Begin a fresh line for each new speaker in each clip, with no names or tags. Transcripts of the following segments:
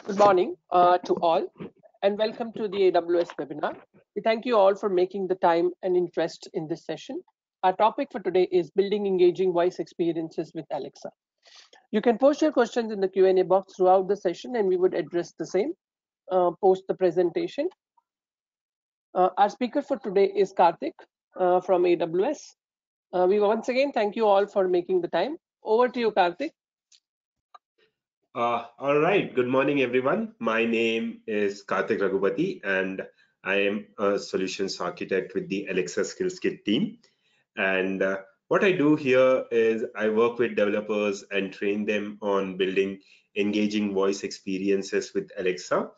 Good morning to all, and welcome to the AWS webinar. We thank you all for making the time and interest in this session. Our topic for today is building engaging voice experiences with Alexa. You can post your questions in the Q&A box throughout the session, and we would address the same post the presentation. Our speaker for today is Karthik from AWS. We once again thank you all for making the time. Over to you, Karthik.
All right. Good morning, everyone. My name is Karthik Raghupati, and I am a solutions architect with the Alexa Skills Kit team. And what I do here is I work with developers and train them on building engaging voice experiences with Alexa.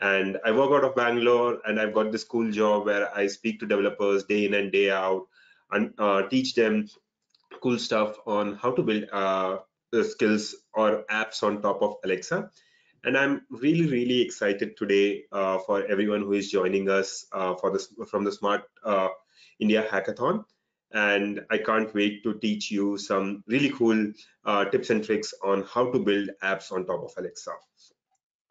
And I work out of Bangalore, and I've got this cool job where I speak to developers day in and day out and teach them cool stuff on how to build skills or apps on top of Alexa. And I'm really excited today for everyone who is joining us from the Smart India Hackathon. And I can't wait to teach you some really cool tips and tricks on how to build apps on top of Alexa.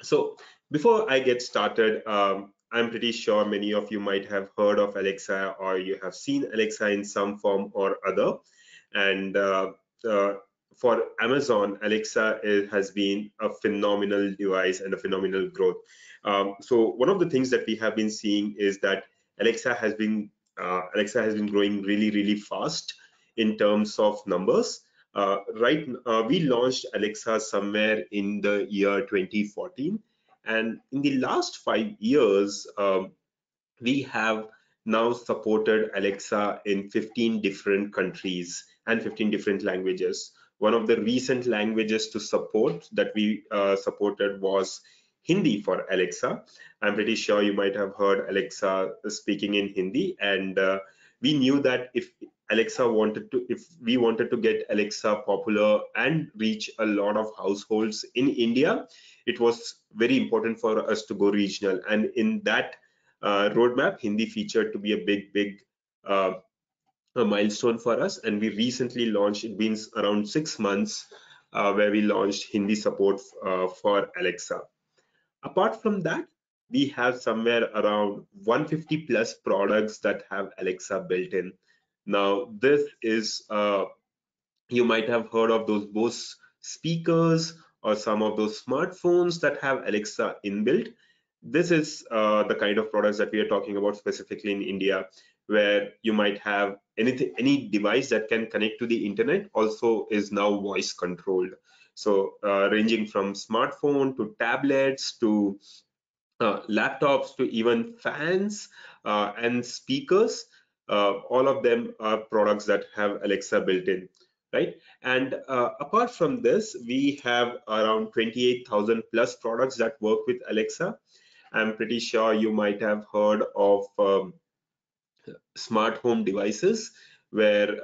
So before I get started, I'm pretty sure many of you might have heard of Alexa, or you have seen Alexa in some form or other. And for Amazon, Alexa has been a phenomenal device and a phenomenal growth. So one of the things that we have been seeing is that Alexa has been growing really fast in terms of numbers. We launched Alexa somewhere in the year 2014, and in the last 5 years, we have now supported Alexa in 15 different countries and 15 different languages. One of the recent languages to support that we supported was Hindi for Alexa. I'm pretty sure you might have heard Alexa speaking in Hindi, and we knew that if we wanted to get Alexa popular and reach a lot of households in India, it was very important for us to go regional. And in that roadmap, Hindi featured to be a big a milestone for us. And we recently launched, it's been around 6 months, where we launched Hindi support for Alexa. Apart from that, we have somewhere around 150 plus products that have Alexa built in. Now, this is, you might have heard of those Bose speakers or some of those smartphones that have Alexa inbuilt. This is the kind of products that we are talking about specifically in India, where you might have any device that can connect to the internet also is now voice controlled. So ranging from smartphone to tablets to laptops to even fans and speakers, all of them are products that have Alexa built in, right? And apart from this, we have around 28,000 plus products that work with Alexa. I'm pretty sure you might have heard of smart home devices where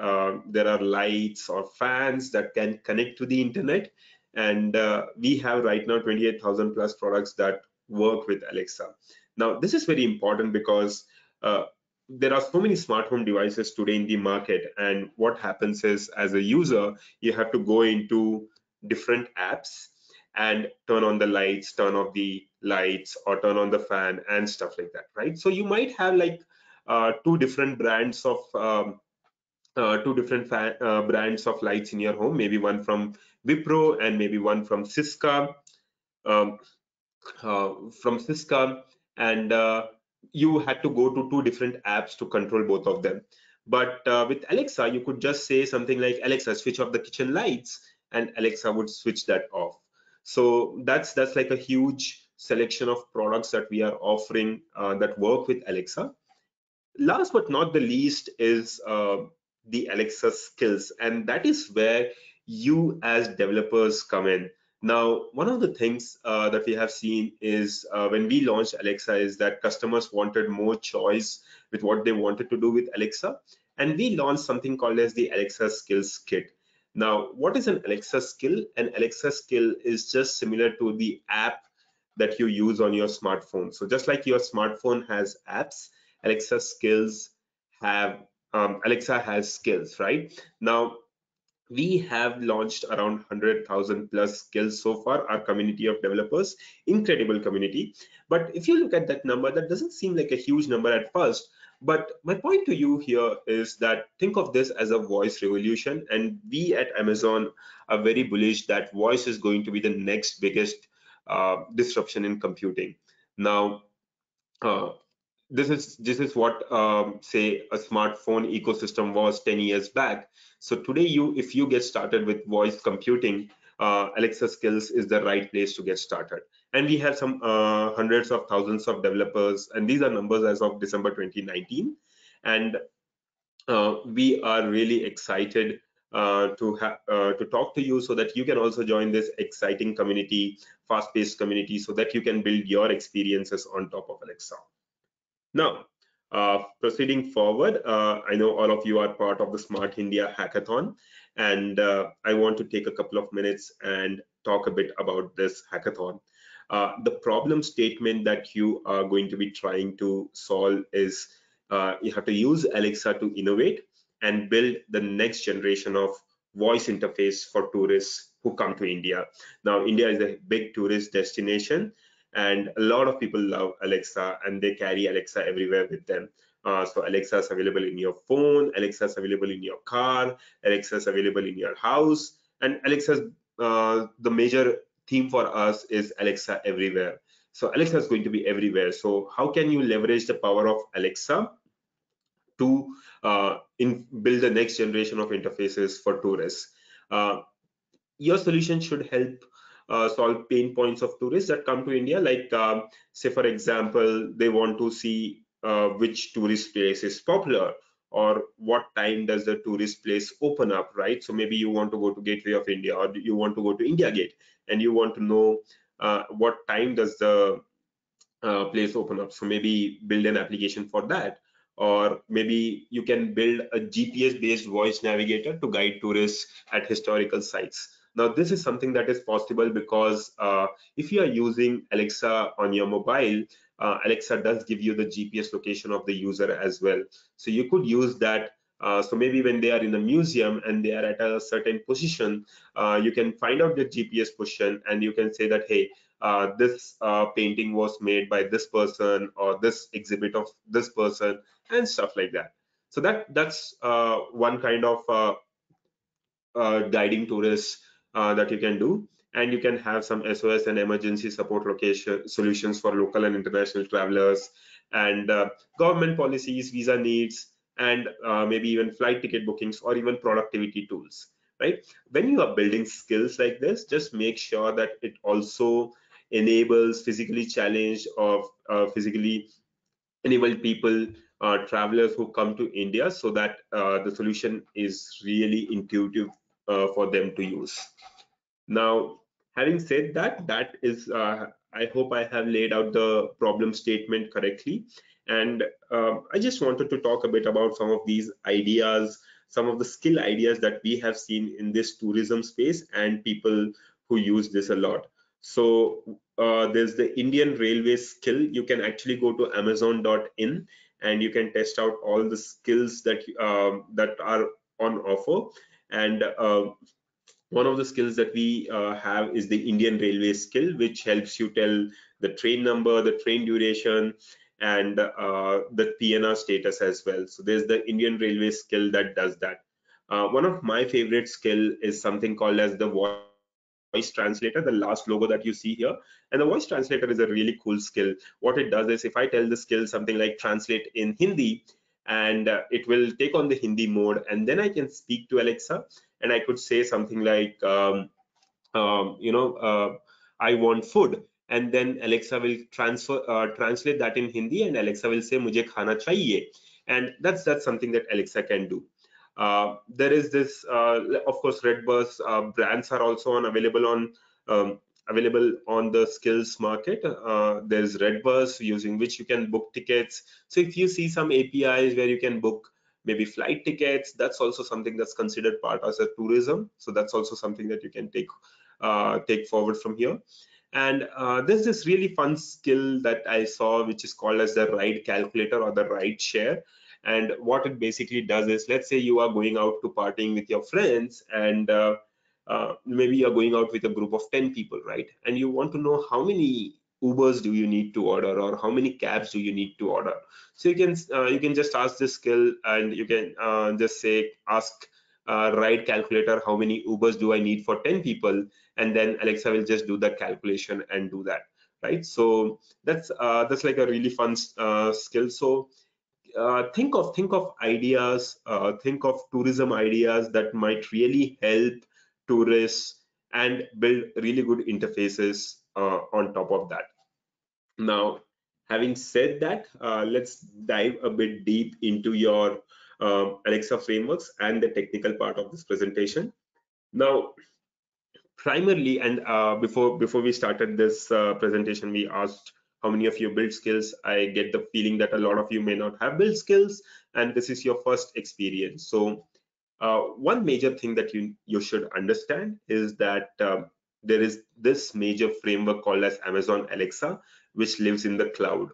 there are lights or fans that can connect to the internet. And we have right now 28,000 plus products that work with Alexa. Now, this is very important because there are so many smart home devices today in the market. And what happens is, as a user, you have to go into different apps and turn on the lights, turn off the lights, or turn on the fan and stuff like that, right? So you might have like two different brands of brands of lights in your home, maybe one from Wipro and maybe one from Cisco, and you had to go to two different apps to control both of them. But with Alexa, you could just say something like, Alexa, switch off the kitchen lights, and Alexa would switch that off. So that's like a huge selection of products that we are offering that work with Alexa. Last but not the least is the Alexa skills, and that is where you as developers come in. Now, one of the things that we have seen is when we launched Alexa is that customers wanted more choice with what they wanted to do with Alexa, and we launched something called as the Alexa Skills Kit. Now, what is an Alexa skill? An Alexa skill is just similar to the app that you use on your smartphone. So just like your smartphone has apps, Alexa has skills, right? Now, we have launched around 100,000 plus skills so far, our community of developers, incredible community. But if you look at that number, that doesn't seem like a huge number at first. But my point to you here is that think of this as a voice revolution, and we at Amazon are very bullish that voice is going to be the next biggest disruption in computing. Now, uh, this is what say a smartphone ecosystem was 10 years back. So today, if you get started with voice computing, Alexa skills is the right place to get started. And we have some hundreds of thousands of developers, and these are numbers as of December 2019. And we are really excited to talk to you so that you can also join this exciting community, fast-paced community, so that you can build your experiences on top of Alexa. Now, proceeding forward, I know all of you are part of the Smart India Hackathon, and I want to take a couple of minutes and talk a bit about this hackathon. The problem statement that you are going to be trying to solve is you have to use Alexa to innovate and build the next generation of voice interface for tourists who come to India. Now, India is a big tourist destination, and a lot of people love Alexa and they carry Alexa everywhere with them. So Alexa is available in your phone, Alexa is available in your car, Alexa is available in your house, and Alexa's the major theme for us is Alexa everywhere. So Alexa is going to be everywhere. So how can you leverage the power of Alexa to build the next generation of interfaces for tourists? Your solution should help solve pain points of tourists that come to India. Like, say, for example, they want to see which tourist place is popular, or what time does the tourist place open up, right? So maybe you want to go to Gateway of India, or you want to go to India Gate, and you want to know what time does the place open up. So maybe build an application for that, or maybe you can build a GPS based voice navigator to guide tourists at historical sites. Now this is something that is possible because if you are using Alexa on your mobile, Alexa does give you the GPS location of the user as well. So you could use that. So maybe when they are in a museum and they are at a certain position, you can find out the GPS position and you can say that, hey, this painting was made by this person, or this exhibit of this person, and stuff like that. So that's one kind of guiding tourists that you can do. And you can have some SOS and emergency support location solutions for local and international travelers, and government policies, visa needs, and maybe even flight ticket bookings, or even productivity tools, right? When you are building skills like this, just make sure that it also enables physically challenged or physically enabled people, travelers who come to India, so that the solution is really intuitive for them to use. Now, having said that, I hope I have laid out the problem statement correctly. And I just wanted to talk a bit about some of these ideas, some of the skill ideas that we have seen in this tourism space and people who use this a lot. So there's the Indian Railway skill. You can actually go to amazon.in and you can test out all the skills that are on offer. And one of the skills that we have is the Indian Railway skill, which helps you tell the train number, the train duration, and the PNR status as well. So there's the Indian Railway skill that does that. One of my favorite skill is something called as the voice translator, the last logo that you see here. And the voice translator is a really cool skill. What it does is, if I tell the skill something like translate in Hindi, and it will take on the Hindi mode, and then I can speak to Alexa, and I could say something like, you know, I want food, and then Alexa will translate that in Hindi, and Alexa will say mujhe khana chahiye, and that's something that Alexa can do. There is this, of course, Redbus brands are also um, available on the skills market. There's Redbus using which you can book tickets. So if you see some APIs where you can book maybe flight tickets, that's also something that's considered part as a tourism. So that's also something that you can take forward from here. And there's this really fun skill that I saw, which is called as the ride calculator or the ride share. And what it basically does is, let's say you are going out to partying with your friends, and maybe you're going out with a group of 10 people, right? And you want to know how many Ubers do you need to order, or how many cabs do you need to order. So you can just ask this skill, and you can just say, ask ride calculator, how many Ubers do I need for 10 people, and then Alexa will just do that calculation and do that, right? So that's like a really fun skill. So think of ideas, think of tourism ideas that might really help tourists, and build really good interfaces on top of that. Now, having said that, let's dive a bit deep into your Alexa frameworks and the technical part of this presentation. Now, primarily, and before we started this presentation, we asked how many of you build skills. I get the feeling that a lot of you may not have built skills, and this is your first experience. So one major thing that you should understand is that there is this major framework called as Amazon Alexa, which lives in the cloud.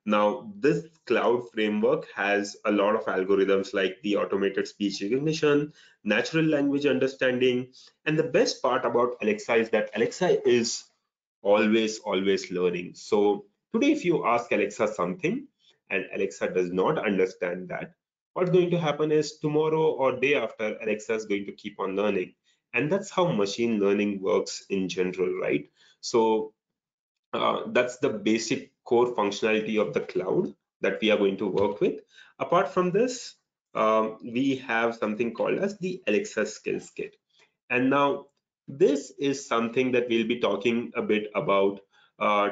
Now, this cloud framework has a lot of algorithms like the automated speech recognition, natural language understanding, and the best part about Alexa is that Alexa is always learning. So today, if you ask Alexa something and Alexa does not understand that, what's going to happen is tomorrow or day after, Alexa is going to keep on learning. And that's how machine learning works in general, right? So that's the basic core functionality of the cloud that we are going to work with. Apart from this, we have something called as the Alexa Skills Kit. And now this is something that we'll be talking a bit about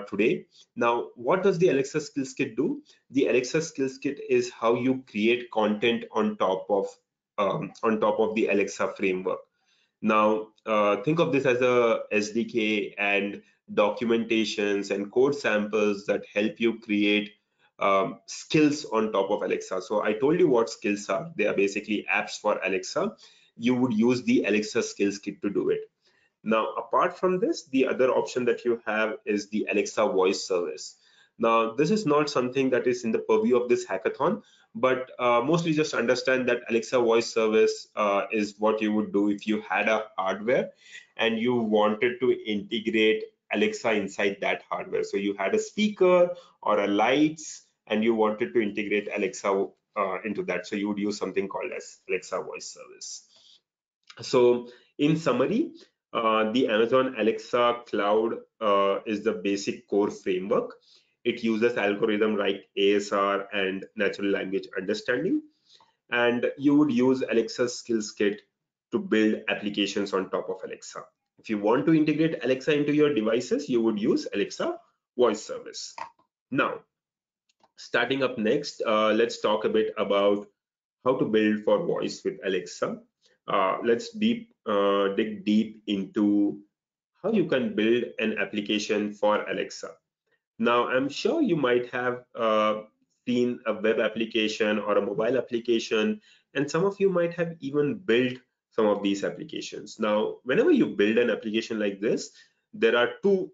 today. Now, what does the Alexa Skills Kit do? The Alexa Skills Kit is how you create content on top of the Alexa framework. Now, think of this as a SDK and documentations and code samples that help you create skills on top of Alexa. So I told you what skills are. They are basically apps for Alexa. You would use the Alexa Skills Kit to do it. Now, apart from this, the other option that you have is the Alexa voice service. Now, this is not something that is in the purview of this hackathon, but mostly just understand that Alexa voice service is what you would do if you had a hardware and you wanted to integrate Alexa inside that hardware. So you had a speaker or a lights and you wanted to integrate Alexa into that. So you would use something called as Alexa voice service. So in summary, the Amazon Alexa cloud is the basic core framework. It uses algorithm like ASR and natural language understanding. And you would use Alexa Skills Kit to build applications on top of Alexa. If you want to integrate Alexa into your devices, you would use Alexa voice service. Now, starting up next, let's talk a bit about how to build for voice with Alexa. Let's dig deep into how you can build an application for Alexa. Now, I'm sure you might have seen a web application or a mobile application, and some of you might have even built some of these applications. Now, whenever you build an application like this, there are two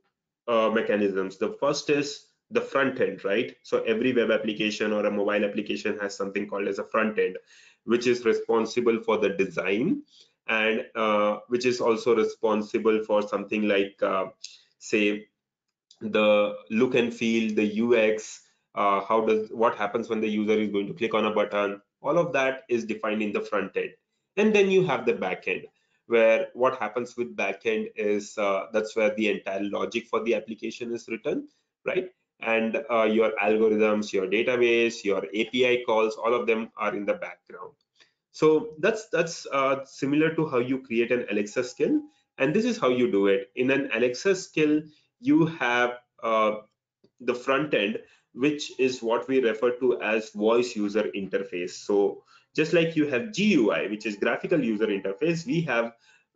mechanisms. The first is the front end, right? So every web application or a mobile application has something called as a front end, which is responsible for the design and which is also responsible for something like, say, the look and feel, the UX, what happens when the user is going to click on a button. All of that is defined in the front end. And then you have the back end, where what happens with back end is that's where the entire logic for the application is written, right? And your algorithms, your database, your API calls, all of them are in the background. So that's similar to how you create an Alexa skill, and this is how you do it. In an Alexa skill, you have the front end, which is what we refer to as voice user interface. So just like you have GUI, which is graphical user interface, we have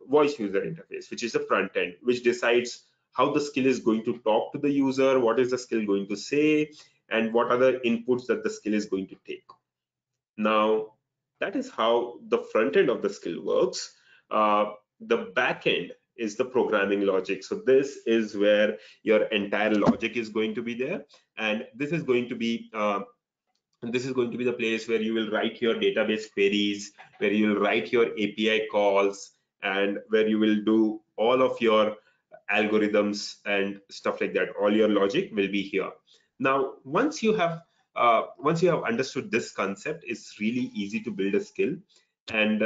voice user interface, which is the front end, which decides how the skill is going to talk to the user, what is the skill going to say, and what are the inputs that the skill is going to take. Now, that is how the front end of the skill works. The back end is the programming logic. So this is where your entire logic is going to be there. And this is going to be And this is going to be the place where you will write your database queries, where you will write your API calls, and where you will do all of your algorithms and stuff like that. All your logic will be here. Now, once you have understood this concept, it's really easy to build a skill. And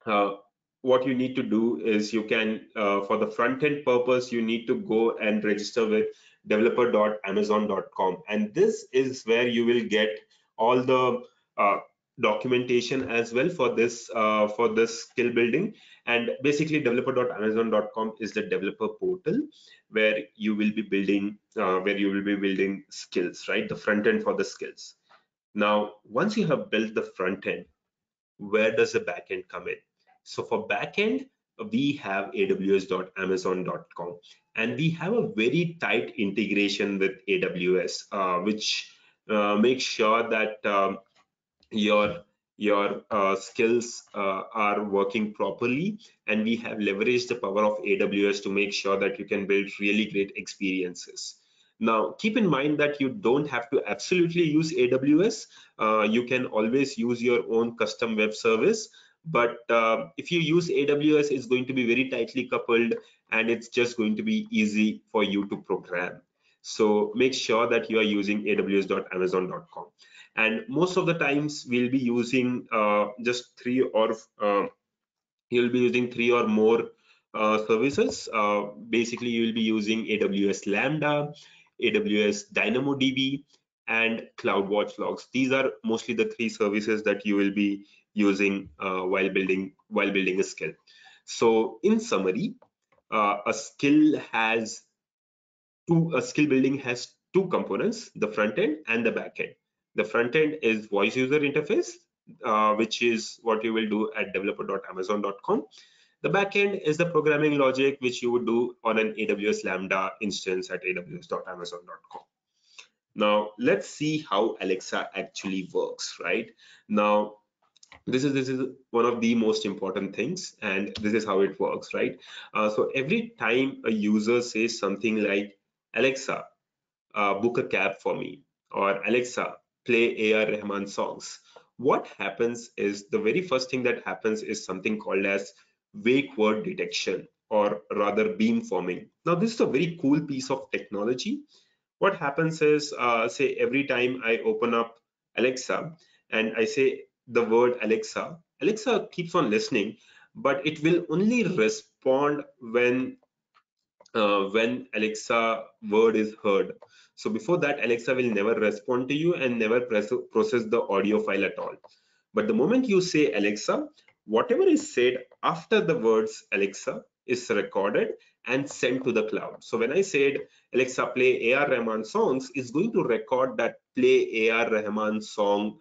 uh, what you need to do is you can, for the front end purpose, you need to go and register with developer.amazon.com, and this is where you will get all the documentation as well for this skill building. And basically developer.amazon.com is the developer portal where you will be building skills, right? The front end for the skills. Now once you have built the front end, where does the backend come in? So for backend, we have aws.amazon.com, and we have a very tight integration with AWS, which makes sure that your skills are working properly, and we have leveraged the power of AWS to make sure that you can build really great experiences. Now keep in mind that you don't have to absolutely use AWS. You can always use your own custom web service, but if you use AWS, it's going to be very tightly coupled, and it's just going to be easy for you to program. So make sure that you are using aws.amazon.com. And most of the times we'll be using just you'll be using three or more services. Basically you will be using AWS Lambda, AWS DynamoDB, and CloudWatch Logs. These are mostly the three services that you will be using while building a skill. So in summary, a skill building has two components, the front end and the back end. The front end is voice user interface, which is what you will do at developer.amazon.com. The back end is the programming logic, which you would do on an AWS Lambda instance at aws.amazon.com. Now let's see how Alexa actually works, right? Now this is one of the most important things, and this is how it works, right? So every time a user says something like, Alexa, book a cab for me, or Alexa, play AR Rahman songs, what happens is, the very first thing that happens is something called as wake word detection, or rather beam forming. Now this is a very cool piece of technology. What happens is, say every time I open up Alexa and I say the word Alexa, Alexa keeps on listening, but it will only respond when Alexa word is heard. So before that, Alexa will never respond to you and never process the audio file at all. But the moment you say Alexa, whatever is said after the words Alexa is recorded and sent to the cloud. So when I said Alexa, play AR Rahman songs, it's going to record that play AR Rahman song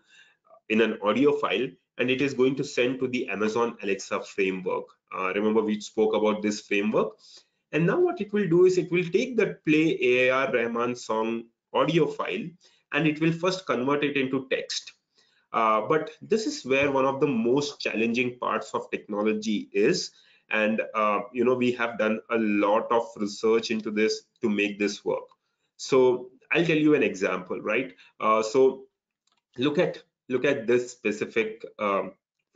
in an audio file, and it is going to send to the Amazon Alexa framework. Remember we spoke about this framework. And now what it will do is, it will take that play AR Rahman song audio file, and it will first convert it into text. But this is where one of the most challenging parts of technology is. And we have done a lot of research into this to make this work. So I'll tell you an example, right? So look at this specific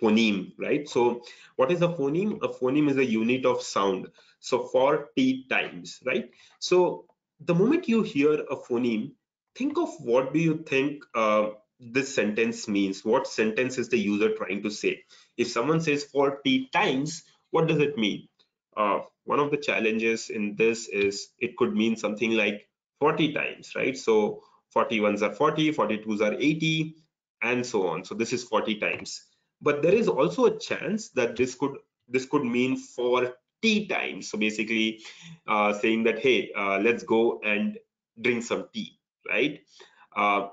phoneme, right? So what is a phoneme? A phoneme is a unit of sound. So 40 times, right? So the moment you hear a phoneme, think of, what do you think this sentence means? What sentence is the user trying to say? If someone says 40 times, what does it mean? One of the challenges in this is, it could mean something like 40 times, right? So 41s are 40, 42s are 80, and so on. So this is 40 times. But there is also a chance that this could mean 40 times. So basically saying that, hey, let's go and drink some tea, right? Uh,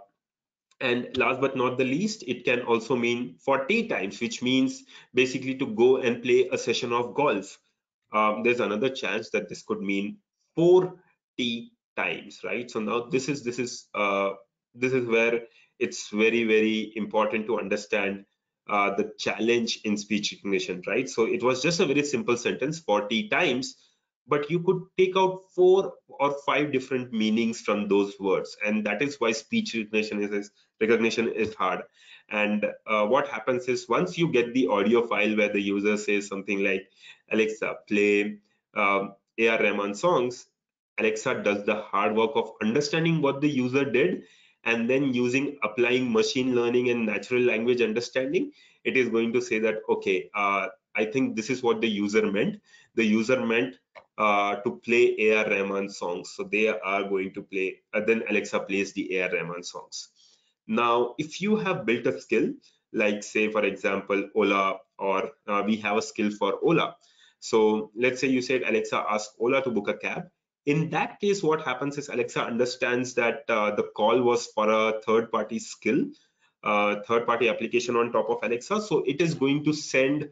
and last but not the least, it can also mean 40 times, which means basically to go and play a session of golf. There's another chance that this could mean 40 times, right? So now this is where it's very, very important to understand the challenge in speech recognition, right? So it was just a very simple sentence, 40 times, but you could take out 4 or 5 different meanings from those words, and that is why speech recognition is recognition is hard. And what happens is, once you get the audio file where the user says something like, Alexa, play AR Rahman songs, Alexa does the hard work of understanding what the user did, and then applying machine learning and natural language understanding, it is going to say that, okay, I think this is what the user meant. The user meant to play AR Rahman songs. So they are going to play, then Alexa plays the AR Rahman songs. Now, if you have built a skill, like say, for example, Ola, or we have a skill for Ola. So let's say you said, Alexa, ask Ola to book a cab. In that case, what happens is Alexa understands that the call was for a third-party skill, third-party application on top of Alexa. So it is going to send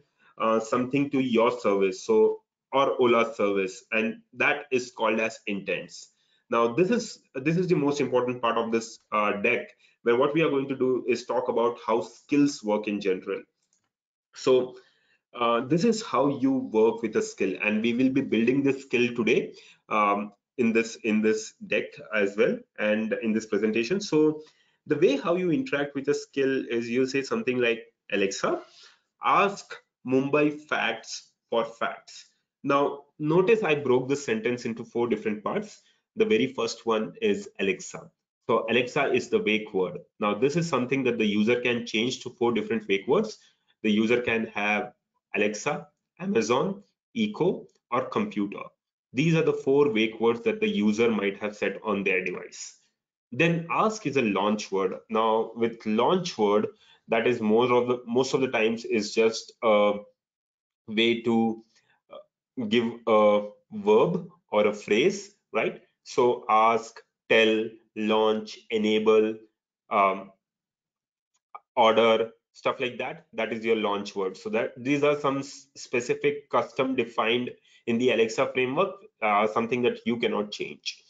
something to your service, so or Ola service, and that is called as intents. Now, this is the most important part of this deck, where what we are going to do is talk about how skills work in general. So this is how you work with a skill, and we will be building this skill today in this deck as well, and in this presentation. So the way how you interact with a skill is, you say something like, Alexa, ask Mumbai facts for facts. Now notice I broke this sentence into 4 different parts. The very first one is Alexa. So Alexa is the wake word. Now this is something that the user can change to 4 different wake words. The user can have Alexa, Amazon, Echo, or computer. These are the 4 wake words that the user might have set on their device. Then ask is a launch word. Now with launch word, that is most of the times is just a way to give a verb or a phrase, right? So ask, tell, launch, enable, um, order, stuff like that, that is your launch word. So that these are some specific custom defined in the Alexa framework, something that you cannot change.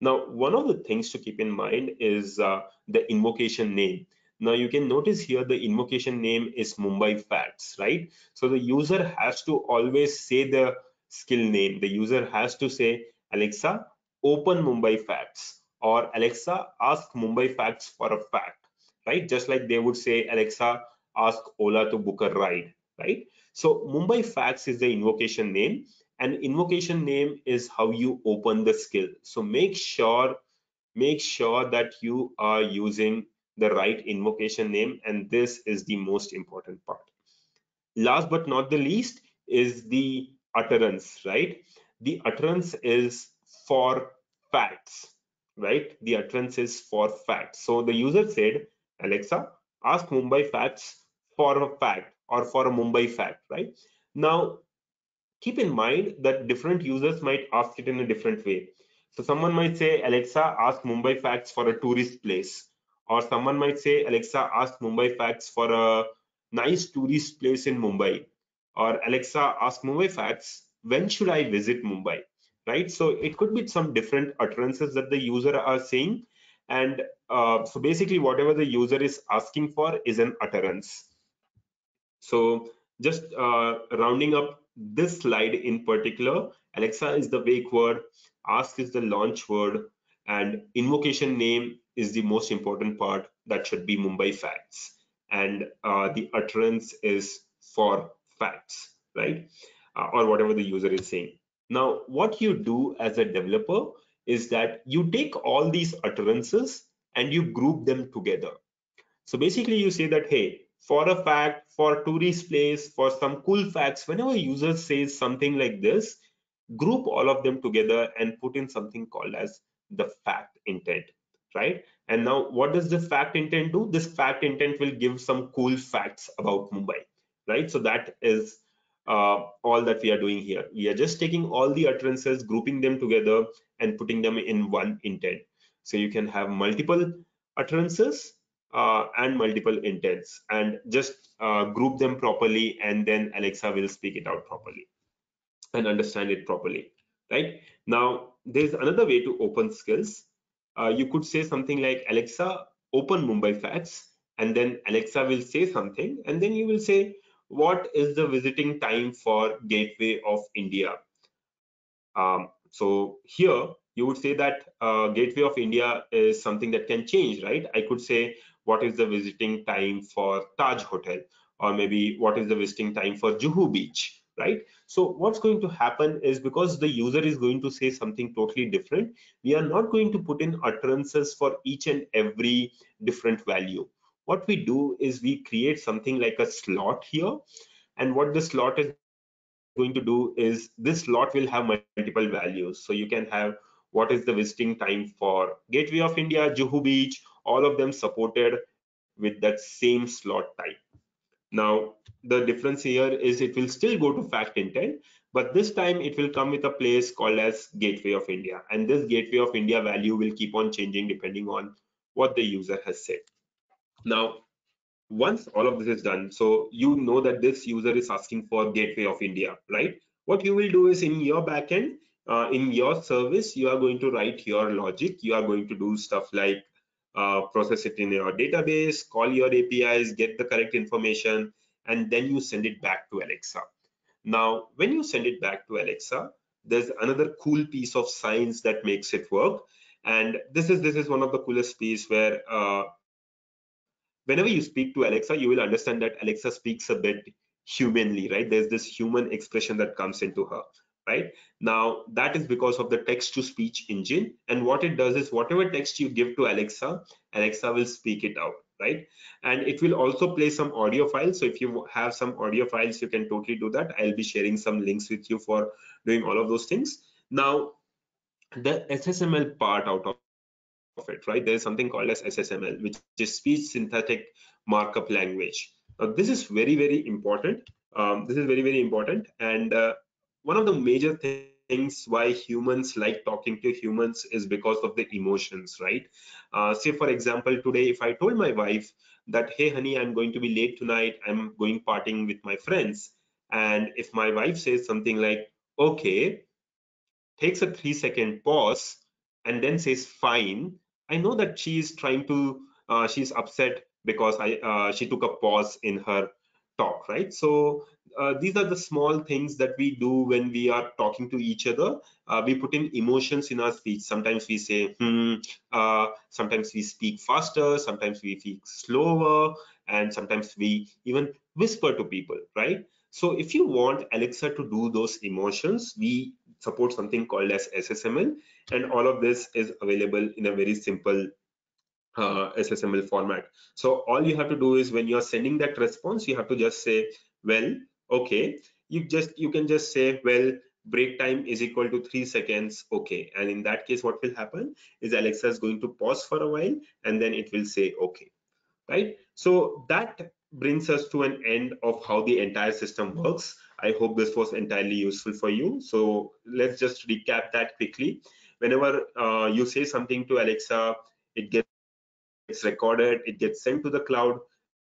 Now, one of the things to keep in mind is the invocation name. Now you can notice here the invocation name is Mumbai Facts, right? So the user has to always say the skill name. The user has to say, Alexa, open Mumbai Facts, or Alexa, ask Mumbai Facts for a fact, right? Just like they would say, Alexa, ask Ola to book a ride, right? So Mumbai Facts is the invocation name, and invocation name is how you open the skill. So make sure that you are using the right invocation name, and this is the most important part. Last but not the least is the utterance, right? The utterance is for facts, right? The utterance is for facts. So the user said, Alexa, ask Mumbai facts for a fact, or for a Mumbai fact, right? Now keep in mind that different users might ask it in a different way. So someone might say, Alexa, ask Mumbai facts for a tourist place. Or someone might say, Alexa, ask Mumbai facts for a nice tourist place in Mumbai. Or Alexa, ask Mumbai facts, when should I visit Mumbai? Right? So it could be some different utterances that the user are saying. And so basically whatever the user is asking for is an utterance. So just rounding up this slide in particular, Alexa is the wake word, ask is the launch word, and invocation name is the most important part. That should be Mumbai facts. And the utterance is for facts, right? Or whatever the user is saying. Now, what you do as a developer is that you take all these utterances and you group them together. So basically you say that, hey, for a fact, for tourist place, for some cool facts, whenever user says something like this, group all of them together and put in something called as the fact intent, right? And now what does the fact intent do? This fact intent will give some cool facts about Mumbai, right? So that is all that we are doing here. We are just taking all the utterances, grouping them together and putting them in one intent. So you can have multiple utterances and multiple intents, and just group them properly, and then Alexa will speak it out properly and understand it properly, right? Now there's another way to open skills. You could say something like, Alexa, open Mumbai facts, and then Alexa will say something, and then you will say, what is the visiting time for Gateway of India? So here you would say that Gateway of India is something that can change, right? I could say, what is the visiting time for Taj Hotel, or maybe what is the visiting time for Juhu Beach, right? So what's going to happen is, because the user is going to say something totally different, we are not going to put in utterances for each and every different value. What we do is we create something like a slot here, and what the slot is going to do is this slot will have multiple values. So you can have what is the visiting time for Gateway of India, Juhu Beach, all of them supported with that same slot type. Now, the difference here is it will still go to fact intent, but this time it will come with a place called as Gateway of India. And this Gateway of India value will keep on changing depending on what the user has said. Now, once all of this is done, so you know that this user is asking for Gateway of India, right? What you will do is, in your backend, in your service, you are going to write your logic. You are going to do stuff like process it in your database, call your APIs, get the correct information, and then you send it back to Alexa. Now, when you send it back to Alexa, there's another cool piece of science that makes it work. And this is one of the coolest piece where whenever you speak to Alexa, you will understand that Alexa speaks a bit humanly, right? There's this human expression that comes into her, right? Now, that is because of the text to speech engine. And what it does is, whatever text you give to Alexa, Alexa will speak it out, right? And it will also play some audio files. So if you have some audio files, you can totally do that. I'll be sharing some links with you for doing all of those things. Now, the SSML part out of it, right? There's something called as SSML, which is speech synthetic markup language. Now, this is very, very important. And one of the major things why humans like talking to humans is because of the emotions, right? Say, for example, today, if I told my wife that, hey, honey, I'm going to be late tonight, I'm going partying with my friends. And if my wife says something like, okay, takes a 3-second pause, and then says fine, I know that she's trying to she's upset because she took a pause in her talk, right? So these are the small things that we do when we are talking to each other. We put in emotions in our speech. Sometimes we say sometimes we speak faster, sometimes we speak slower, and sometimes we even whisper to people, right? So if you want Alexa to do those emotions, we support something called as SSML, and all of this is available in a very simple SSML format. So all you have to do is, when you're sending that response, you have to just say, well, okay, you can just say, well, break time is equal to 3 seconds, okay. And in that case, what will happen is Alexa is going to pause for a while, and then it will say okay, right? So that brings us to an end of how the entire system works. I hope this was entirely useful for you. So let's just recap that quickly. Whenever you say something to Alexa, it gets recorded, it gets sent to the cloud.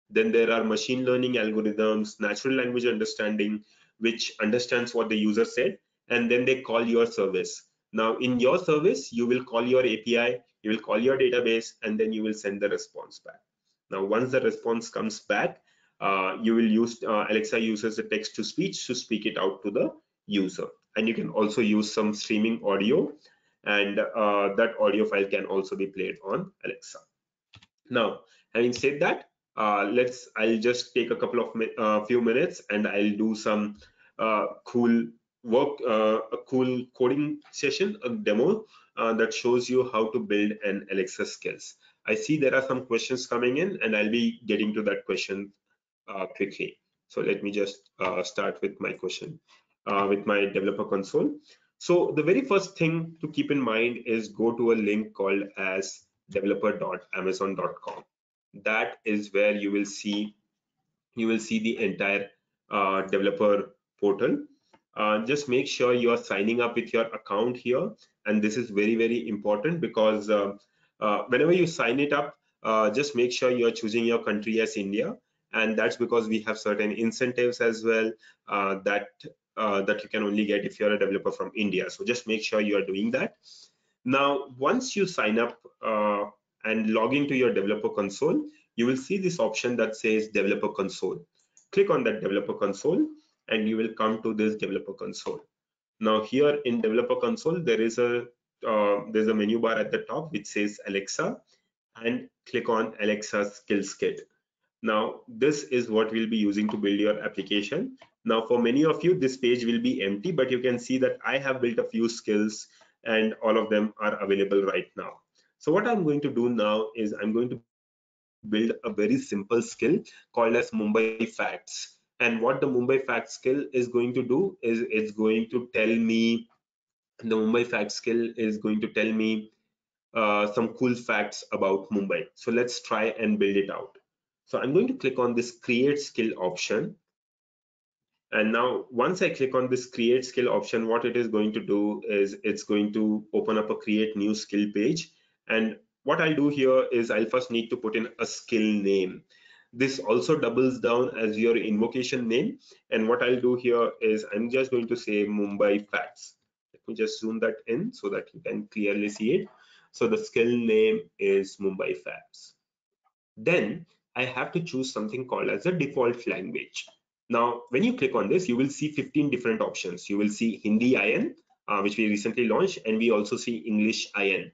Then there are machine learning algorithms, natural language understanding, which understands what the user said, and then they call your service. Now, in your service, you will call your API, you will call your database, and then you will send the response back. Now, once the response comes back, you will use Alexa uses the text to speech to speak it out to the user. And you can also use some streaming audio, and that audio file can also be played on Alexa. Now, having said that, I'll just take a couple of few minutes, and I'll do some cool work, a cool coding session, a demo that shows you how to build an Alexa skills. I see there are some questions coming in, and I'll be getting to that question quickly. So let me just start with my question with my developer console. So the very first thing to keep in mind is go to a link called as developer.amazon.com. That is where you will see the entire developer portal. Just make sure you are signing up with your account here, and this is very, very important, because whenever you sign it up, just make sure you are choosing your country as India, and that's because we have certain incentives as well that you can only get if you're a developer from India. So just make sure you are doing that. Now, once you sign up and log into your developer console, you will see this option that says developer console. Click on that developer console, and you will come to this developer console. Now, here in developer console, there's a menu bar at the top which says Alexa, and click on Alexa Skills Kit. Now, this is what we'll be using to build your application. Now, for many of you, this page will be empty, but you can see that I have built a few skills and all of them are available right now. So what I'm going to do now is I'm going to build a very simple skill called as Mumbai Facts. And what the Mumbai Facts skill is going to do is it's going to tell me, the Mumbai Facts skill is going to tell me some cool facts about Mumbai. So let's try and build it out. So I'm going to click on this create skill option. And now once I click on this create skill option, what it is going to do is it's going to open up a create new skill page. And what I'll do here is I'll first need to put in a skill name. This also doubles down as your invocation name. And what I'll do here is I'm just going to say Mumbai Facts. Let me just zoom that in so that you can clearly see it. So the skill name is Mumbai Facts. Then I have to choose something called as a default language. Now, when you click on this, you will see 15 different options. You will see Hindi IN, which we recently launched, and we also see English IN.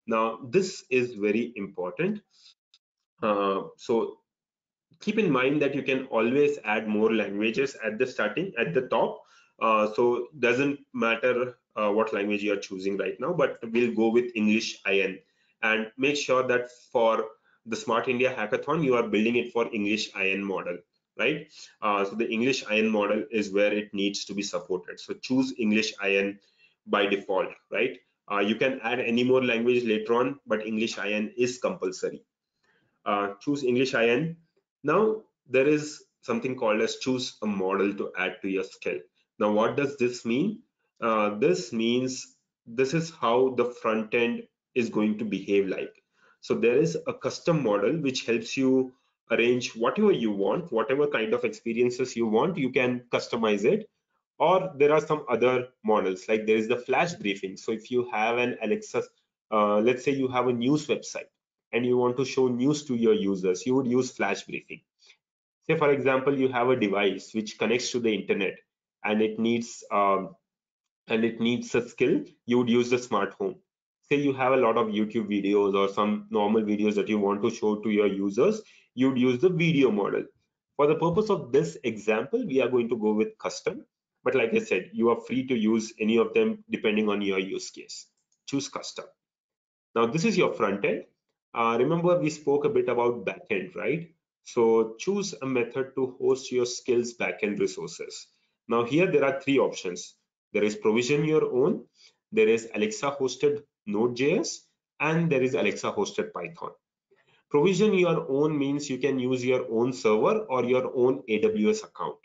Now, this is very important. So keep in mind that you can always add more languages at the starting, at the top. So doesn't matter what language you are choosing right now, but we'll go with English IN. And make sure that for the Smart India Hackathon, you are building it for English IN model, right? So the English IN model is where it needs to be supported. So choose English IN by default, right? You can add any more language later on, but English IN is compulsory. Choose English IN. Now there is something called as choose a model to add to your skill. Now what does this mean? This means this is how the front end is going to behave like. So there is a custom model which helps you arrange whatever you want, whatever kind of experiences you want, you can customize it. Or there are some other models, like there is the flash briefing. So if you have an Alexa, let's say you have a news website and you want to show news to your users, you would use flash briefing. Say for example, you have a device which connects to the internet and it needs a skill, you would use the smart home. Say you have a lot of YouTube videos or some normal videos that you want to show to your users, you'd use the video model. For the purpose of this example, we are going to go with custom, but like I said, you are free to use any of them depending on your use case. Choose custom. Now this is your front end. Remember we spoke a bit about backend, right? So choose a method to host your skills backend resources. Now here there are three options. There is provision your own, there is Alexa hosted Node.js, and there is Alexa hosted Python. Provision your own means you can use your own server or your own AWS account.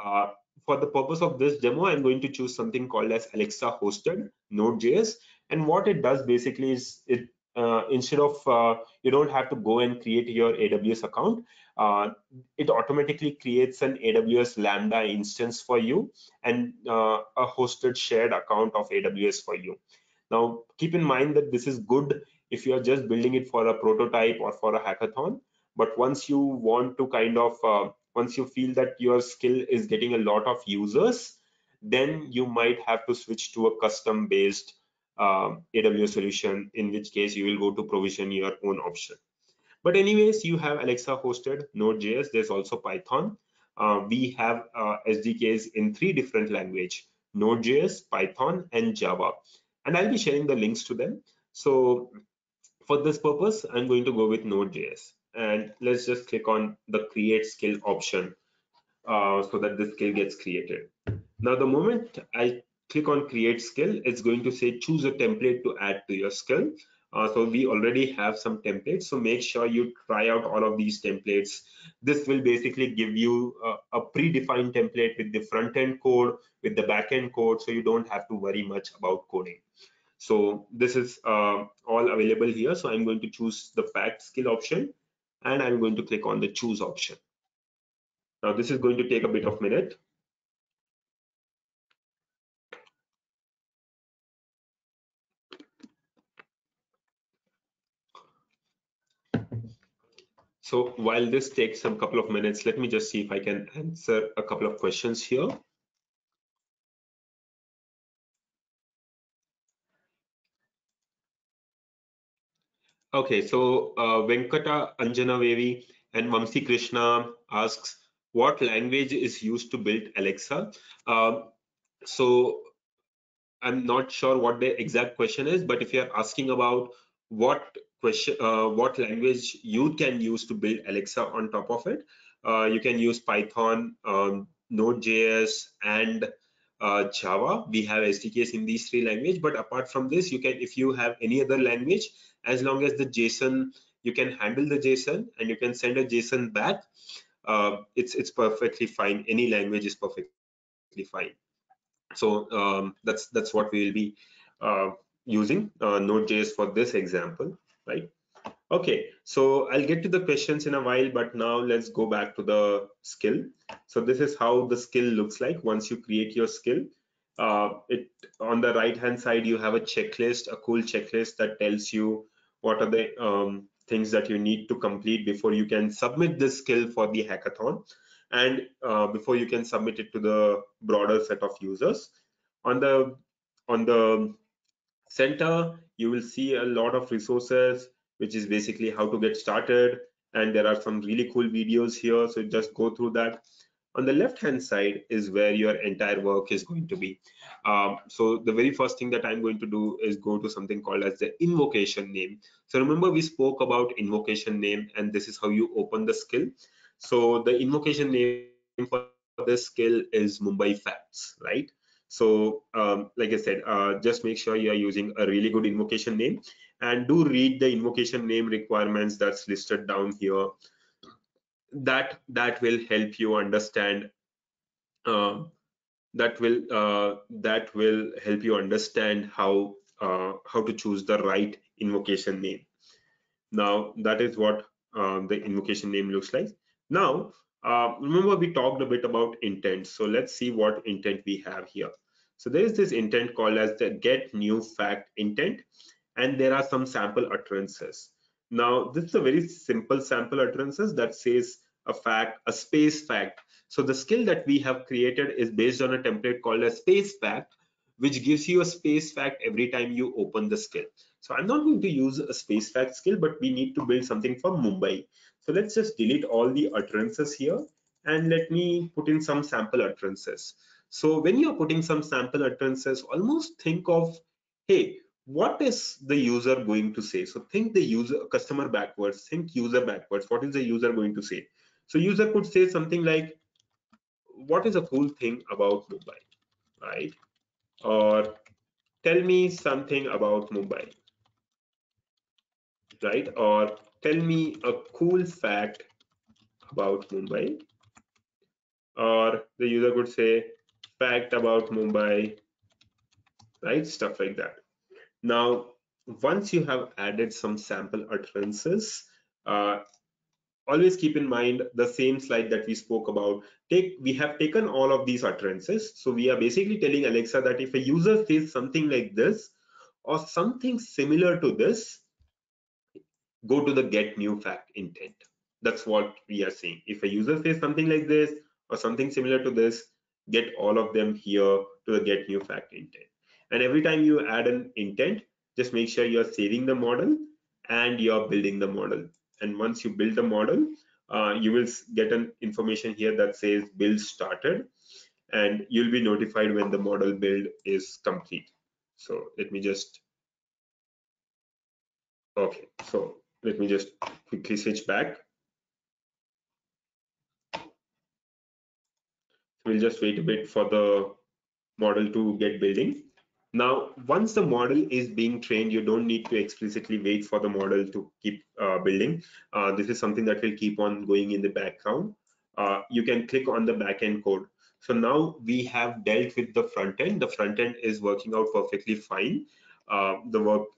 Uh, for the purpose of this demo, I'm going to choose something called as Alexa hosted Node.js. And what it does basically is it instead of you don't have to go and create your AWS account, it automatically creates an AWS Lambda instance for you and a hosted shared account of AWS for you. Now, keep in mind that this is good if you are just building it for a prototype or for a hackathon. But once you want to kind of once you feel that your skill is getting a lot of users, then you might have to switch to a custom based AWS solution, in which case you will go to provision your own option. But anyways, you have Alexa hosted Node.js. There's also Python. We have SDKs in three different languages: Node.js, Python, and Java. And I'll be sharing the links to them. So for this purpose, I'm going to go with Node.js. And let's just click on the create skill option so that the skill gets created. Now, the moment I click on create skill, it's going to say choose a template to add to your skill. So we already have some templates, so make sure you try out all of these templates. This will basically give you a predefined template with the front end code, with the back end code, so you don't have to worry much about coding. So this is all available here. So I'm going to choose the fact skill option and I'm going to click on the choose option. Now this is going to take a bit of minute. So while this takes some couple of minutes, let me just see if I can answer a couple of questions here. Okay, so Venkata Anjana Vevi and Vamsi Krishna asks, what language is used to build Alexa? So I'm not sure what the exact question is, but if you're asking about what language you can use to build Alexa on top of it, you can use Python, Node.js, and Java. We have SDKs in these three languages, but apart from this, you can, if you have any other language, as long as the JSON, you can handle the JSON and you can send a JSON back, it's perfectly fine. Any language is perfectly fine. So that's what we will be uh, using Node.js for this example, right? Okay, so I'll get to the questions in a while, but now let's go back to the skill. So this is how the skill looks like once you create your skill. It on the right hand side you have a checklist, a cool checklist that tells you what are the things that you need to complete before you can submit this skill for the hackathon, and before you can submit it to the broader set of users. On the center, you will see a lot of resources, which is basically how to get started. And there are some really cool videos here, so just go through that. On the left hand side is where your entire work is going to be. So the very first thing that I'm going to do is go to something called as the invocation name. So remember we spoke about invocation name, and this is how you open the skill. So the invocation name for this skill is Mumbai Facts, right? So like I said, just make sure you are using a really good invocation name, and do read the invocation name requirements that's listed down here. That will help you understand uh, that will help you understand how to choose the right invocation name. Now that is what the invocation name looks like. Now remember we talked a bit about intent, so let's see what intent we have here. So there is this intent called as the get new fact intent, and there are some sample utterances. Now this is a very simple sample utterances that says a fact, a space fact. So the skill that we have created is based on a template called a space fact, which gives you a space fact every time you open the skill. So I'm not going to use a space fact skill, but we need to build something for Mumbai. So let's just delete all the utterances here, and let me put in some sample utterances. So when you're putting some sample utterances, almost think of, hey, what is the user going to say? So think the user customer backwards, think user backwards. What is the user going to say? So user could say something like, what is a cool thing about Mumbai, right? Or tell me something about Mumbai, right? Or tell me a cool fact about Mumbai. Or the user could say fact about Mumbai, right? Stuff like that. Now, once you have added some sample utterances, uh, always keep in mind the same slide that we spoke about. We have taken all of these utterances. So we are basically telling Alexa that if a user says something like this or something similar to this, go to the get new fact intent. That's what we are saying. If a user says something like this or something similar to this, get all of them here to the get new fact intent. And every time you add an intent, just make sure you're saving the model and you're building the model. And once you build the model, you will get an information here that says build started, and you'll be notified when the model build is complete. So let me just Okay, so let me just quickly switch back. We'll just wait a bit for the model to get building. Now, once the model is being trained, you don't need to explicitly wait for the model to keep building. This is something that will keep on going in the background. You can click on the backend code. So now we have dealt with the front end. The front end is working out perfectly fine. The work,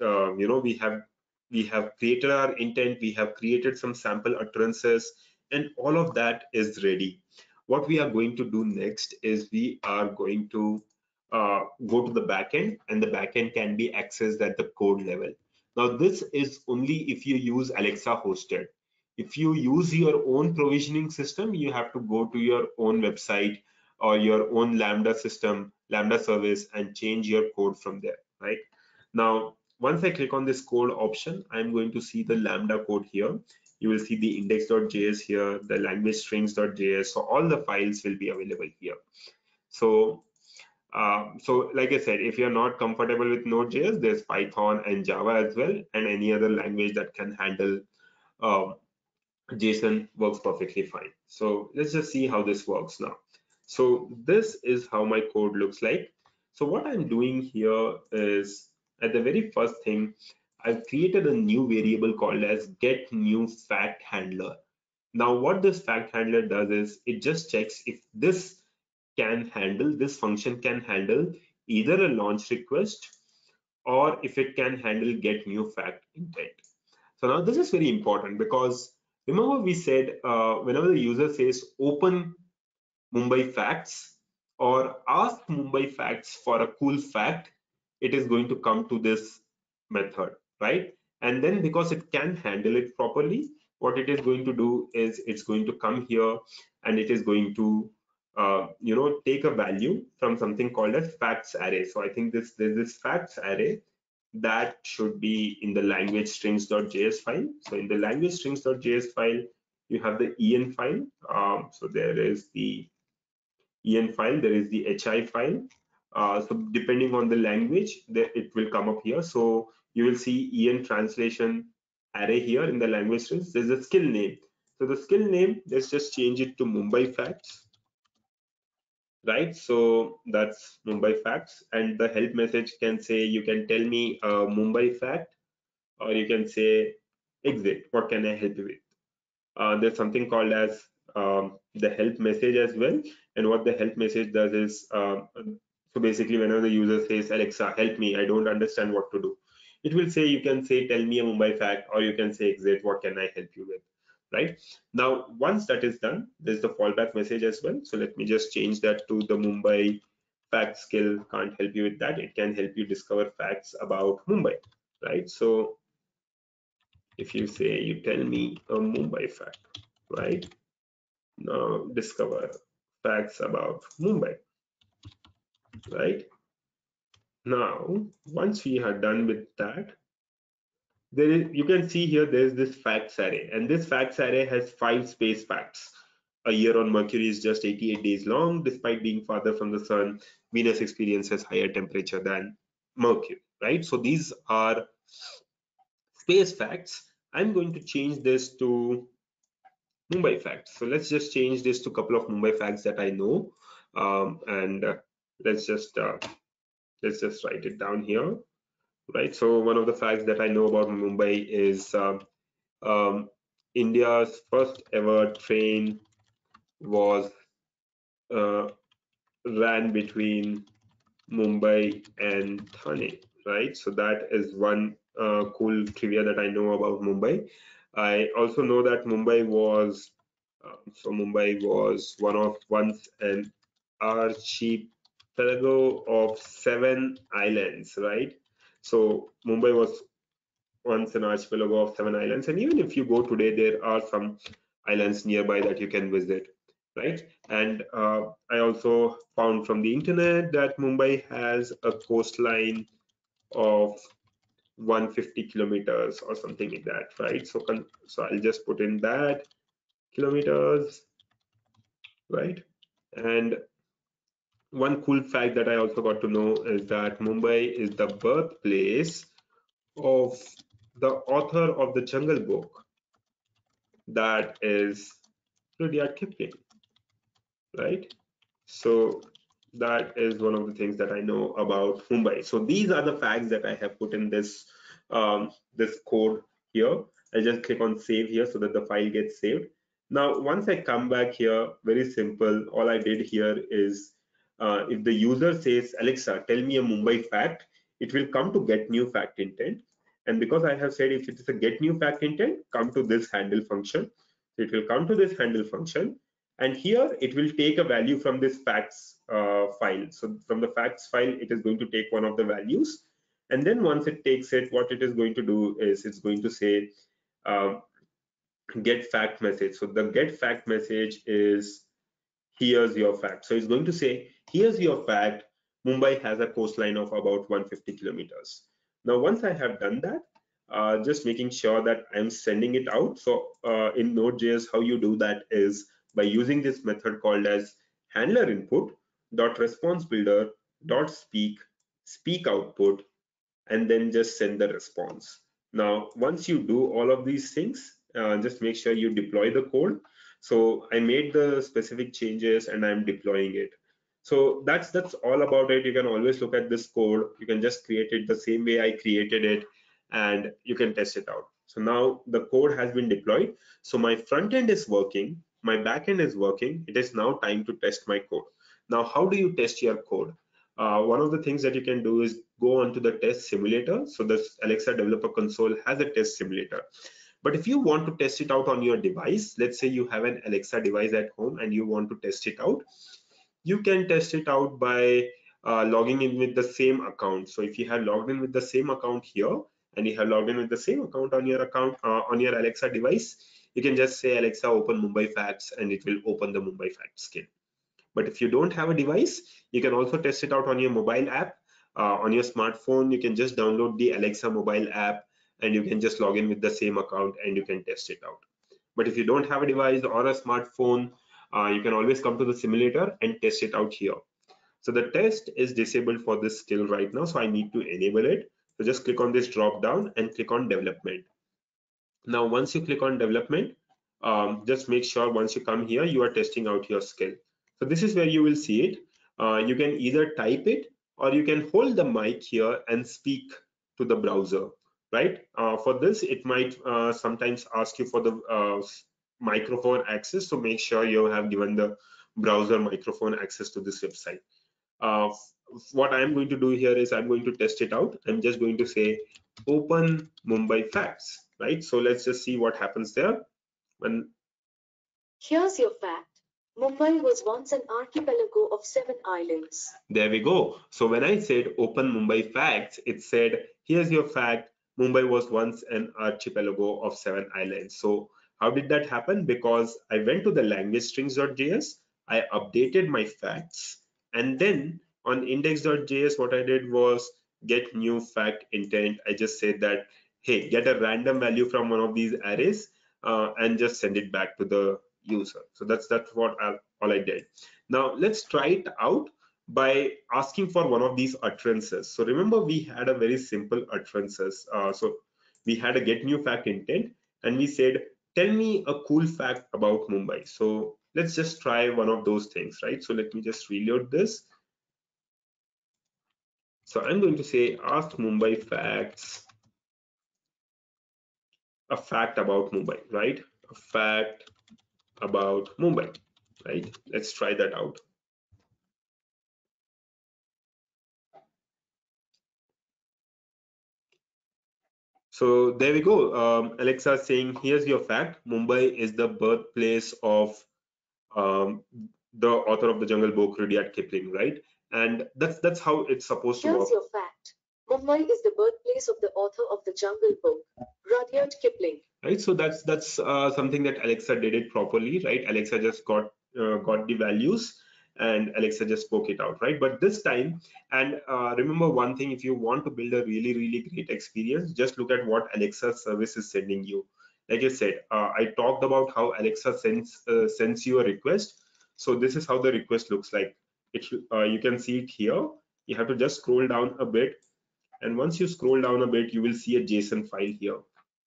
we have created our intent. We have created some sample utterances, and all of that is ready. What we are going to do next is we are going to go to the backend, and the backend can be accessed at the code level. Now, this is only if you use Alexa hosted. If you use your own provisioning system, you have to go to your own website or your own Lambda system, Lambda service, and change your code from there, right? Now, once I click on this code option, I'm going to see the Lambda code here. You will see the index.js here, the language strings.js. So all the files will be available here. So like I said, if you're not comfortable with Node.js, there's Python and Java as well, and any other language that can handle JSON works perfectly fine. So let's just see how this works now. So this is how my code looks like. So what I'm doing here is, at the very first thing, I've created a new variable called as get new fact handler. Now what this fact handler does is it just checks if this function can handle either a launch request or if it can handle get new fact intent. So now this is very important because remember we said whenever the user says open Mumbai facts or ask Mumbai facts for a cool fact, it is going to come to this method, right? And then because it can handle it properly, what it is going to do is it's going to come here and it is going to take a value from something called as facts array. So I think there's this facts array that should be in the language strings.js file. So in the language strings.js file, you have the en file. So there is the en file, there is the hi file. So depending on the language, it will come up here. So you will see en translation array here in the language strings. There's a skill name. So the skill name, let's just change it to Mumbai facts. Right, so that's Mumbai facts, and the help message can say you can tell me a Mumbai fact, or you can say exit, what can I help you with. There's something called as the help message as well, and what the help message does is so basically whenever the user says Alexa help me, I don't understand what to do, it will say, you can say tell me a Mumbai fact, or you can say exit, what can I help you with. Right, now once that is done, there's the fallback message as well. So let me just change that to the Mumbai fact skill can't help you with that, it can help you discover facts about Mumbai. Right, so if you say you tell me a Mumbai fact, right, now discover facts about Mumbai. Right, now once we are done with that, there is, you can see here there's this facts array, and this facts array has 5 space facts. A year on Mercury is just 88 days long. Despite being farther from the sun, Venus experiences higher temperature than Mercury. Right, so these are space facts. I'm going to change this to Mumbai facts. So let's just change this to a couple of Mumbai facts that I know, and let's just write it down here. Right. So one of the facts that I know about Mumbai is India's first ever train was ran between Mumbai and Thane. Right. So that is one cool trivia that I know about Mumbai. I also know that Mumbai was once an archipelago of 7 islands, right? So Mumbai was once an archipelago of 7 islands, and even if you go today, there are some islands nearby that you can visit, right? And I also found from the internet that Mumbai has a coastline of 150 kilometers or something like that, right? So I'll just put in that kilometers, right? And one cool fact that I also got to know is that Mumbai is the birthplace of the author of the Jungle Book, that is Rudyard Kipling, right? So that is one of the things that I know about Mumbai. So these are the facts that I have put in this this code here. I just click on save here so that the file gets saved. Now, once I come back here, very simple. All I did here is if the user says, Alexa, tell me a Mumbai fact, it will come to get new fact intent. And because I have said if it is a get new fact intent, come to this handle function. So it will come to this handle function. And here it will take a value from this facts file. So from the facts file, it is going to take one of the values. And then once it takes it, what it is going to do is it's going to say get fact message. So the get fact message is here's your fact. So it's going to say here's your fact. Mumbai has a coastline of about 150 kilometers. Now, once I have done that, just making sure that I'm sending it out. So in Node.js, how you do that is by using this method called as handler input dot response builder dot speak output, and then just send the response. Now, once you do all of these things, just make sure you deploy the code. So I made the specific changes and I'm deploying it. So that's all about it. You can always look at this code. You can just create it the same way I created it, and you can test it out. So now the code has been deployed. So my front end is working, my back end is working. It is now time to test my code. Now, how do you test your code? One of the things that you can do is go onto the test simulator. So the Alexa Developer Console has a test simulator. But if you want to test it out on your device, let's say you have an Alexa device at home and you want to test it out, you can test it out by logging in with the same account. So if you have logged in with the same account here and you have logged in with the same account on your on your Alexa device, you can just say Alexa open Mumbai facts and it will open the Mumbai facts skill. But if you don't have a device, you can also test it out on your mobile app. On your smartphone, you can just download the Alexa mobile app and you can just log in with the same account and you can test it out. But if you don't have a device or a smartphone, you can always come to the simulator and test it out here. So the test is disabled for this skill right now, so I need to enable it. So just click on this drop down and click on development. Now, once you click on development, just make sure once you come here, you are testing out your skill. So this is where you will see it. You can either type it or you can hold the mic here and speak to the browser, right? For this, it might sometimes ask you for the microphone access. So make sure you have given the browser microphone access to this website. Uh, what I'm going to do here is I'm going to test it out. I'm just going to say open Mumbai facts, right? So let's just see what happens there. When
Here's your fact. Mumbai was once an archipelago of 7 islands.
There we go. So when I said open Mumbai facts, it said, here's your fact. Mumbai was once an archipelago of 7 islands. So how did that happen? Because I went to the language strings.js, I updated my facts, and then on index.js, what I did was get new fact intent. I just said that, hey, get a random value from one of these arrays and just send it back to the user. So that's what all I did. Now let's try it out by asking for one of these utterances. So remember, we had a very simple utterances. So we had a get new fact intent and we said, tell me a cool fact about Mumbai. So let's just try one of those things, right? So let me just reload this. So I'm going to say, ask Mumbai facts, a fact about Mumbai, right? A fact about Mumbai, right? Let's try that out. So there we go. Alexa saying, here's your fact. Mumbai is the birthplace of the author of the Jungle Book, Rudyard Kipling, right? And that's how it's supposed to work.
Here's your fact. Mumbai is the birthplace of the author of the Jungle Book, Rudyard Kipling.
Right. So that's something that Alexa did it properly, right? Alexa just got the values and Alexa just spoke it out, right? But this time, and remember one thing, if you want to build a really great experience, just look at what Alexa service is sending you. Like I said, I talked about how Alexa sends you a request. So this is how the request looks like. You can see it here. You have to just scroll down a bit, and once you scroll down a bit, you will see a JSON file here.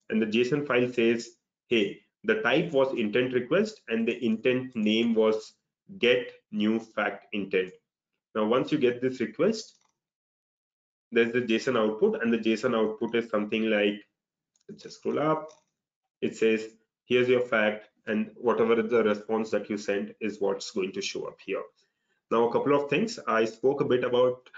And the JSON file says, hey, the type was intent request and the intent name was get new fact intent. Now, once you get this request, there's the JSON output, and the JSON output is something like, let's just scroll up. It says, here's your fact, and whatever the response that you sent is what's going to show up here. Now, a couple of things. I spoke a bit about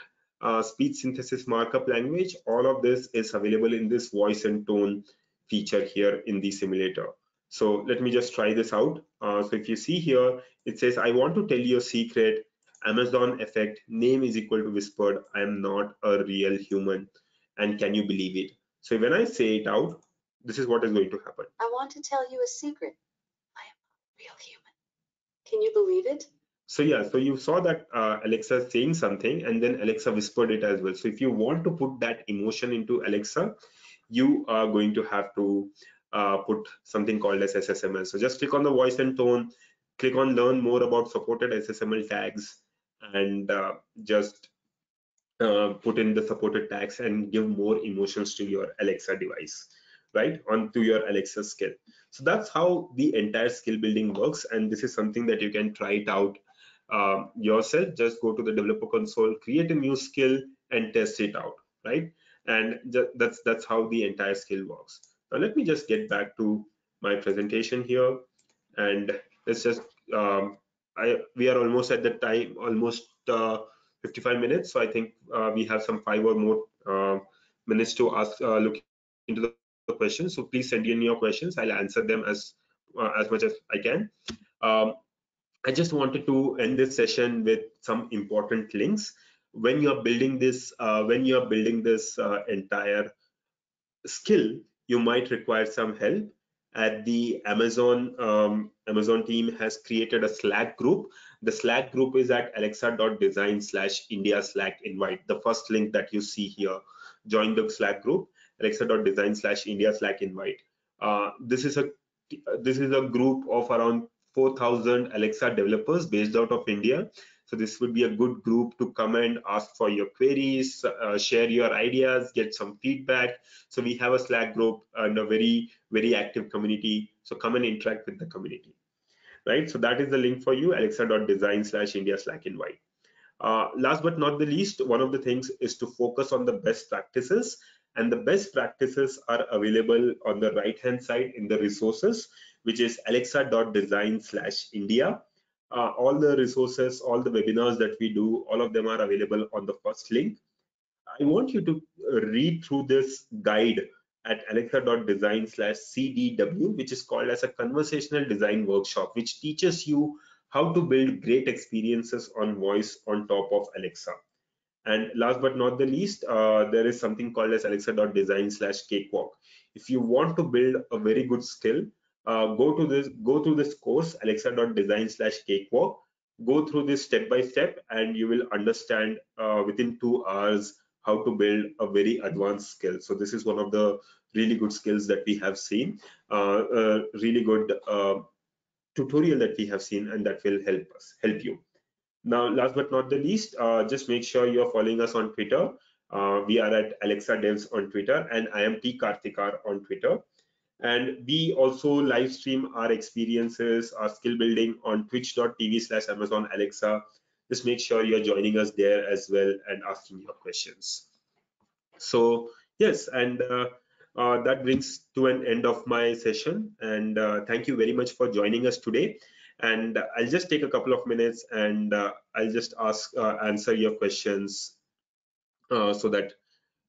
speech synthesis markup language. All of this is available in this voice and tone feature here in the simulator. So let me just try this out. So if you see here, it says, I want to tell you a secret. Amazon effect, name is equal to whispered. I am not a real human. And can you believe it? So when I say it out, this is what is going to happen.
I want to tell you a secret. I am a real human. Can you believe it?
So yeah, so you saw that Alexa saying something and then Alexa whispered it as well. So if you want to put that emotion into Alexa, you are going to have to put something called as SSML. So just click on the voice and tone, click on learn more about supported SSML tags, and just put in the supported tags and give more emotions to your Alexa device, right? Onto your Alexa skill. So that's how the entire skill building works. And this is something that you can try it out yourself. Just go to the developer console, create a new skill and test it out, right? And that's how the entire skill works. Now let me just get back to my presentation here, and let's just we are almost at the time, almost 55 minutes. So I think we have some 5 or more minutes to ask, look into the questions. So please send in your questions. I'll answer them as much as I can. Um, I just wanted to end this session with some important links. When you're building this entire skill, you might require some help. At the Amazon team has created a Slack group. The Slack group is at alexa.design/India Slack invite. The first link that you see here, join the Slack group, alexa.design/India Slack invite. This is a group of around 4,000 Alexa developers based out of India. So this would be a good group to come and ask for your queries, share your ideas, get some feedback. So we have a Slack group and a very active community. So come and interact with the community, right? So that is the link for you, alexa.design/India Slack invite. Last but not the least, one of the things is to focus on the best practices, and the best practices are available on the right hand side in the resources, which is alexa.design/India. All the resources, all the webinars that we do, all of them are available on the first link. I want you to read through this guide at alexa.design/CDW, which is called as a conversational design workshop, which teaches you how to build great experiences on voice on top of Alexa. And last but not the least, there is something called as alexa.design/cakewalk. If you want to build a very good skill, go through this course, alexa.design/cakewalk. Go through this step by step, and you will understand within 2 hours how to build a very advanced skill. So this is one of the really good skills that we have seen, a really good tutorial that we have seen, and that will help you. Now, last but not the least, just make sure you're following us on Twitter. We are at Alexa Devs on Twitter, and I am T Karthikar on Twitter. And we also live stream our experiences, our skill building on twitch.tv/Amazon Alexa. Just make sure you're joining us there as well and asking your questions. So yes, and that brings to an end of my session. And thank you very much for joining us today. And I'll just take a couple of minutes, and I'll just answer your questions, so that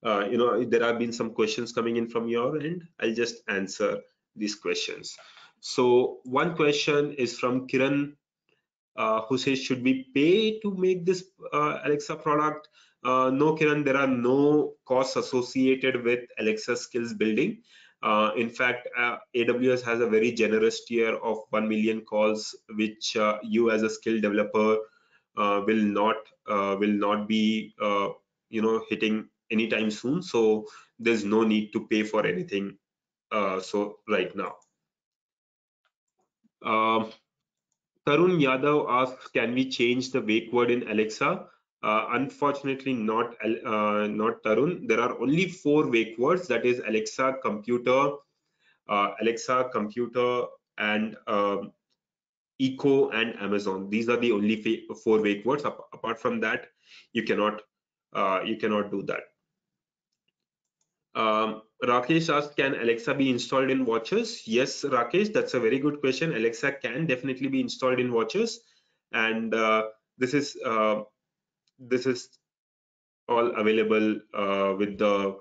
there have been some questions coming in from your end. I'll just answer these questions. So one question is from Kiran, who says, should we pay to make this Alexa product? No, Kiran, there are no costs associated with Alexa skills building. In fact, AWS has a very generous tier of 1 million calls, which you as a skill developer will not be hitting anytime soon. So there's no need to pay for anything. So right now. Tarun Yadav asks, can we change the wake word in Alexa? Unfortunately, not Tarun. There are only 4 wake words. That is Alexa, computer, and Echo and Amazon. These are the only 4 wake words. Apart from that, you cannot do that. Rakesh asked, can Alexa be installed in watches? Yes, Rakesh, that's a very good question. Alexa can definitely be installed in watches, and this is all available with the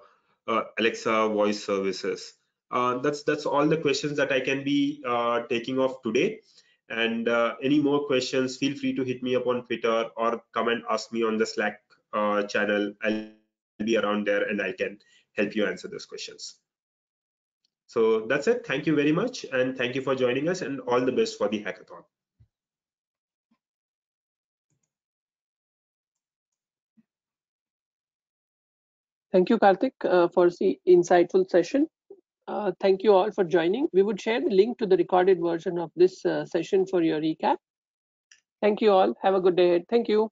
Alexa voice services. That's all the questions that I can be taking off today. And any more questions, feel free to hit me up on Twitter or come and ask me on the Slack channel. I'll be around there and I can help you answer those questions. So that's it. Thank you very much, and thank you for joining us, and all the best for the hackathon.
Thank you, Karthik, for the insightful session. Thank you all for joining. We would share the link to the recorded version of this session for your recap. Thank you all. Have a good day ahead. Thank you.